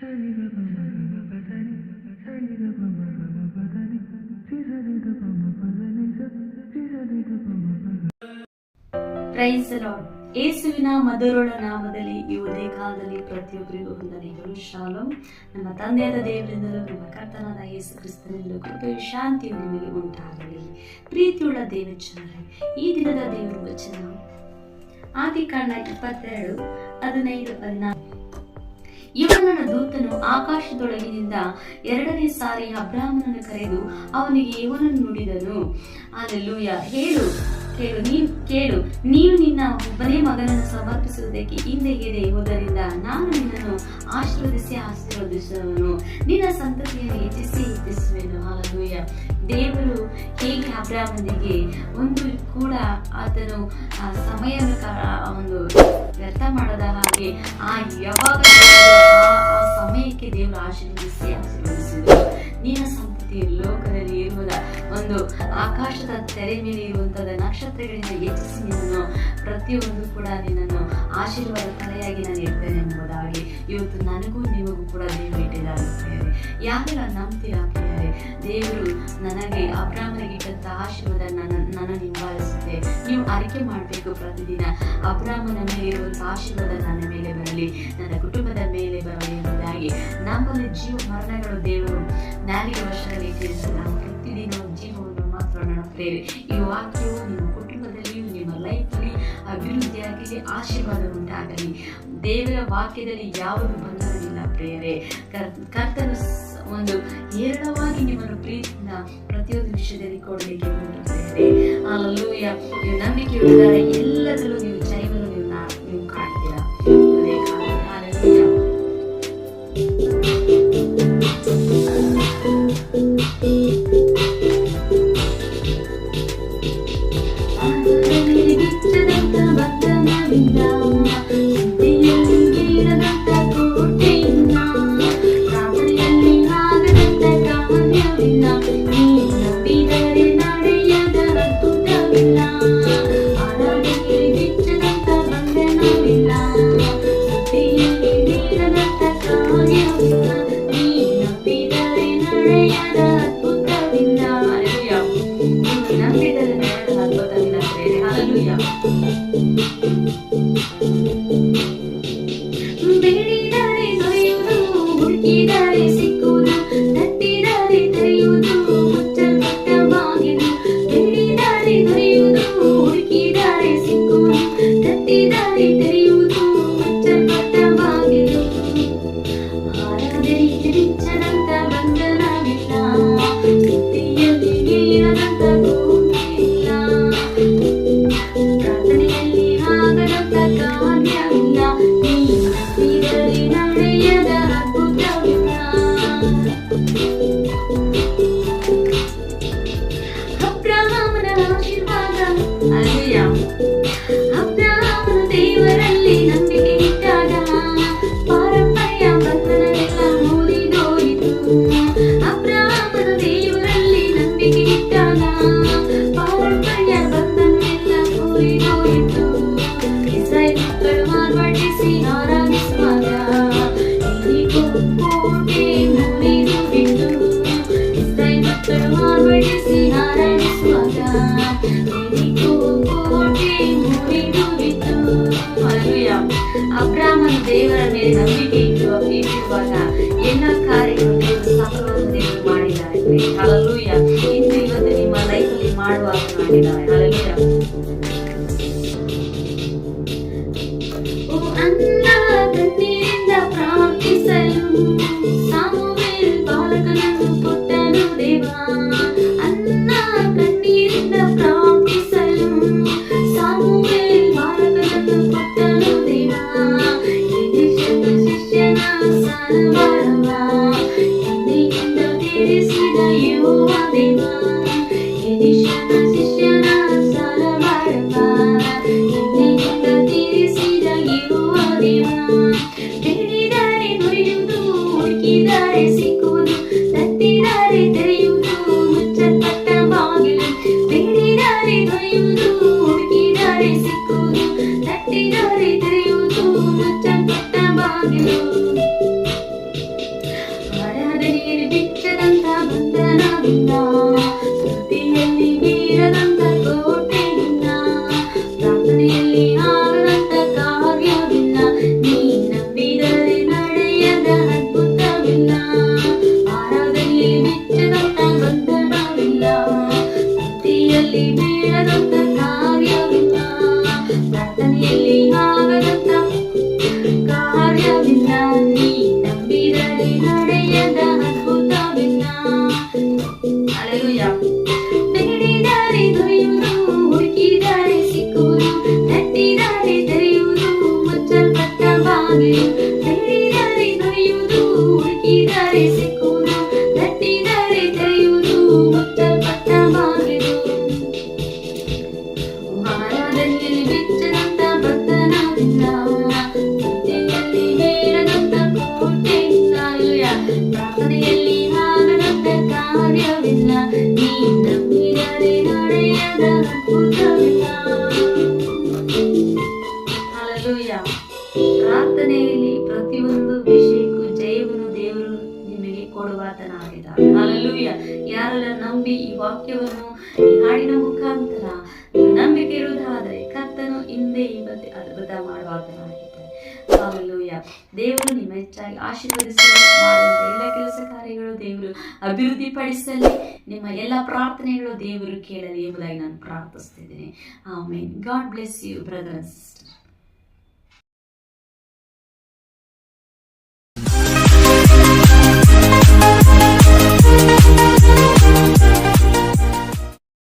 Price the lord. ಯೇಸುವಿನ ಮಧುರಳ ನಾಮದಲ್ಲಿ ಈ ಉದಯ ಕಾಲದಲ್ಲಿ ಪ್ರತಿಯೊಬ್ಬರಿಗೂ ವಂದನೆಗಳು. ಶಾಲೋಮ್. ನಮ್ಮ ತಂದೆಯಾದ ದೇವರಿಂದಲೂ ನಮ್ಮ ಕರ್ತನಾದ ಯೇಸು ಕ್ರಿಸ್ತನಿಂದಲೂ ಕೃಪೆಯು ಶಾಂತಿಯು ನಿಮಗೆ ಉಂಟಾಗಲಿ. ಪ್ರೀತಿಯುಳ್ಳ ದೇವಜನರೇ, ಈ ದಿನದ ದೇವರ ವಚನ ಆದಿಕಾಂಡ 22:15-16. ಯೆಹೋವನ ದೂತನು ಆಕಾಶದೊಳಗಿನಿಂದ 2ನೇ ಸಾರಿ ಅಬ್ರಾಮನನ್ನು ಕರೆದು ಅವನಿಗೆ ಯೆಹೋವನು ನುಡಿದನು, ಹಲ್ಲೆಲೂಯಾ, ಕೇಳು, ನೀನು ನಿನ್ನ ಒಬ್ಬನೇ ಮಗನನ್ನು ಸಮರ್ಪಿಸುವುದಕ್ಕೆ ಹಿಂದೆಗೆದೆ ಹೋದರಿಂದ ನಾನು ನಿನ್ನನ್ನು ಆಶೀರ್ವದಿಸುವನು, ನಿನ್ನ ಸಂತತಿಯನ್ನು ಹೆಚ್ಚಿಸುವೆನು. ಹಲ್ಲೆಲೂಯಾ. ದೇವರು ಹೇಗೆ ಅಬ್ರಾಮನಿಗೆ ಒಂದು ಕೂಡ ಆತನು ಸಮಯವನ್ನು ವ್ಯರ್ಥ ಮಾಡದ ಹಾಗೆ ಯಾವಾಗ ಆ ಸಮಯಕ್ಕೆ ದೇವರು ಆಶೀರ್ವದಿಸಿದರು. ನಿನ್ನ ಸಂತತಿಯು ಲೋಕದಲ್ಲಿ ಇರುವ ಒಂದು ಆಕಾಶದ ತೆರೆ ಮೇಲೆ ಇರುವಂತಹ ನಕ್ಷತ್ರಗಳಿಂದ ಹೆಚ್ಚಿಸಿ ನಿನ್ನನ್ನು ಪ್ರತಿಯೊಂದು ಕೂಡ ನಿನ್ನನ್ನು ಆಶೀರ್ವಾದ ಕಲೆಯಾಗಿ ನಾನು ಇರ್ತೇನೆ ಎಂಬುದಾಗಿ ಇವತ್ತು ನನಗೂ ನಿಮಗೂ ಕೂಡ ದೇವರು ಇಟ್ಟಿದ್ದಾರೆ. ಯಾರೆಲ್ಲ ನಂಬ್ತೀರಾ ಪ್ರಿಯರೇ, ದೇವರು ನನಗೆ ಅಬ್ರಾಮನಿಗೆ ಇಟ್ಟಂತ ಆಶೀರ್ವಾದ ನನ್ನ ನಿಂಬಾಲಿಸುತ್ತೆ. ನೀವು ಆಯ್ಕೆ ಮಾಡಬೇಕು ಪ್ರತಿದಿನ ಅಬ್ರಾಮನ ಮೇಲೆ ಇರುವಂತಹ ಆಶೀರ್ವಾದ ನನ್ನ ಮೇಲೆ ಬರಲಿ, ನನ್ನ ಕುಟುಂಬದ ಮೇಲೆ ಬರಲಿ ಎಂಬುದಾಗಿ. ನಮ್ಮಲ್ಲಿ ಜೀವ ಮರಣಗಳು ದೇವರು ನಾಲಿಗೆ ವರ್ಷದಲ್ಲಿ ಇಟ್ಟಿರುತ್ತದೆ. ನಾವು ಪ್ರತಿದಿನ ಜೀವವನ್ನು ಮಾತ್ರ ನೋಡುತ್ತೇವೆ. ಈ ವಾಕ್ಯವು ನಿಮ್ಮ ಕುಟುಂಬದಲ್ಲಿಯೂ ನಿಮ್ಮ ಲೈಫಲ್ಲಿ ಅಭಿವೃದ್ಧಿಯಾಗಲಿ, ಆಶೀರ್ವಾದ ಉಂಟಾಗಲಿ. ದೇವರ ವಾಕ್ಯದಲ್ಲಿ ಯಾವುದು ಬಂಧನವಿಲ್ಲ ಪ್ರಿಯರೇ. ಕರ್ತನು ಒಂದು ಹೇರಳವಾಗಿ ನಿಮ್ಮನ್ನು ಪ್ರೀತಿಯಿಂದ ಪ್ರತಿಯೊಂದು ವಿಷಯದಲ್ಲಿ ಕೊಡಲಿಕ್ಕೆ ಹೊರಟಿದ್ದಾರೆ. ಹಲ್ಲೆಲೂಯಾ. ನೀವು ನಂಬಿಕೆ ಇರುತ್ತಾರೆ, ಎಲ್ಲದರಲ್ಲೂ ನೀವು ಜಯವನ್ನು ನೀವು ಕಾಣ್ತೀರಾ. ಹಲ್ಲೆಲೂಯಾ. ಬೇಡಿದರೆ ದೊರೆಯುವುದು, ಹುಡುಕಿದರೆ ಸಿಕ್ಕುವುದು, ತಟ್ಟಿದರೆ ತೆರೆಯುವುದು, ಮುಚ್ಚಲ್ಪಟ್ಟ ಬಾಗಿಲು. ಬೇಡಿದರೆ ದೊರೆಯುವುದು, ಹುಡುಕಿದರೆ ಸಿಕ್ಕುವುದು, ತಟ್ಟಿದರೆ ತೆರೆಯುವುದು, ಮುಚ್ಚಲ್ಪಟ್ಟ ಬಾಗಿಲು. ಹಾರದೆರಿಗೆ ಬಿಚ್ಚದಂತ ಬಂಧನವಿಲ್ಲ, ಸುದ್ದಿಯಲ್ಲಿ ನೀರದಂತ ಕೋಟೆಯಿಲ್ಲ, ಪ್ರಾರ್ಥನೆಯಲ್ಲಿ ಆಗದಂತ ಕಾರ್ಯವಿಲ್ಲ, ನೀರಲ್ಲಿ ನಡೆಯದ ಅದ್ಭುತವಿಲ್ಲ. ಅಬ್ರಹಾಮನ ಆಶೀರ್ವಾದ, ಹಲ್ಲೆಲೂಯಾ. ಅಬ್ರಹಾಮನು ದೇವರಲ್ಲಿ ನಂಬಿಕೆ ಇಟ್ಟಾಗ ಪಾರಂಪರ್ಯ ಬಂಧನವೆಲ್ಲ ಮುರಿದೋಯಿತು. ಅಬ್ರಹಾಮನು ದೇವರಲ್ಲಿ ನಂಬಿಕೆ ಇಟ್ಟಾಗ ಪಾರಂಪರ್ಯ ಬಂಧನವೆಲ್ಲ ಮುರಿದೋಯಿತು. ಇಸ್ರಾಯೇಲ್ ಮಕ್ಕಳು ಮಾರ್ಪಡಿಸಿ ಆರಾಧಿಸುವಾಗ ಕೋಟೆ ಮುರಿದು ಬಿಟ್ಟು, ಇಸ್ರಾಯೇಲ್ ಮಕ್ಕಳು ಮಾರ್ಪಡಿಸಿ ಆರಾಧಿಸುವಾಗ ಕೋಟೆ ಮುರಿದು ಬಿಟ್ಟು. ಹಲ್ಲೆಲೂಯಾ. ಅಬ್ರಹಾಮನು ದೇವರ ಮೇಲೆ ನಂಬಿಕೆ ಇಟ್ಟಿರುವಾಗ ಎಲ್ಲ ಕಾರ್ಯಗಳು ದೇವರು ಸಫಲವನ್ನು ದೇವರು ಮಾಡಿದ್ದಾರೆ. ಹಲ್ಲೆಲೂಯಾ. ಇಂದು ಇವತ್ತು ನಿಮ್ಮ ಲೈಫಲ್ಲಿ ಮಾಡುವಾಗ ಮಾಡಿದ್ದಾರೆ. ಹಲ್ಲೆಲೂಯಾ. ಅನ್ನ ಕಣ್ಣೀರಿಂದ ಪ್ರಾರ್ಥಿಸಲು ಸಾಮುವೇಲ್ ಬಾಲಕನನ್ನು ಕೊಟ್ಟನು ದೇವ. ಅನ್ನ ಕಣ್ಣೀರಿಂದ ಪ್ರಾರ್ಥಿಸಲು ಸಾಮುವೇಲ್ ಬಾಲಕನನ್ನು ಕೊಟ್ಟನು ದೇವ. ಶಿಷ್ಯ ಪ್ರಾರ್ಥನೆಯಲ್ಲಿ ಪ್ರತಿಯೊಂದು ವಿಷಯಕ್ಕೂ ಜಯವನ್ನು ದೇವರು ನಿಮಗೆ ಕೊಡುವಾತನಾಗಿದ್ದಾನೆ. ಹಲ್ಲೆಲೂಯಾ. ಯಾರೆಲ್ಲ ನಂಬಿ ಈ ವಾಕ್ಯವನ್ನು ಈ ಹಾಡಿನ ಮುಖಾಂತರ ನಂಬಿಕೆ ಇರುವುದಾದರೆ ಕರ್ತನು ಹಿಂದೆ ಇವತ್ತು ಅದ್ಭುತ ಮಾಡುವಾತನಾಗಿದ್ದಾನೆ. ಹಲ್ಲೆಲೂಯಾ. ದೇವರು ನಿಮ್ಮ ಹೆಚ್ಚಾಗಿ ಆಶೀರ್ವದಿಸಲಿ. ಮಾಡುವಂಥ ಎಲ್ಲ ಕೆಲಸ ಕಾರ್ಯಗಳು ದೇವರು ಅಭಿವೃದ್ಧಿ ಪಡಿಸಲಿ. ನಿಮ್ಮ ಎಲ್ಲ ಪ್ರಾರ್ಥನೆಗಳು ದೇವರು ಕೇಳಲಿ ಎಂಬುದಾಗಿ ನಾನು ಪ್ರಾರ್ಥಿಸ್ತಿದ್ದೀನಿ. Amen. God bless you brother and sister.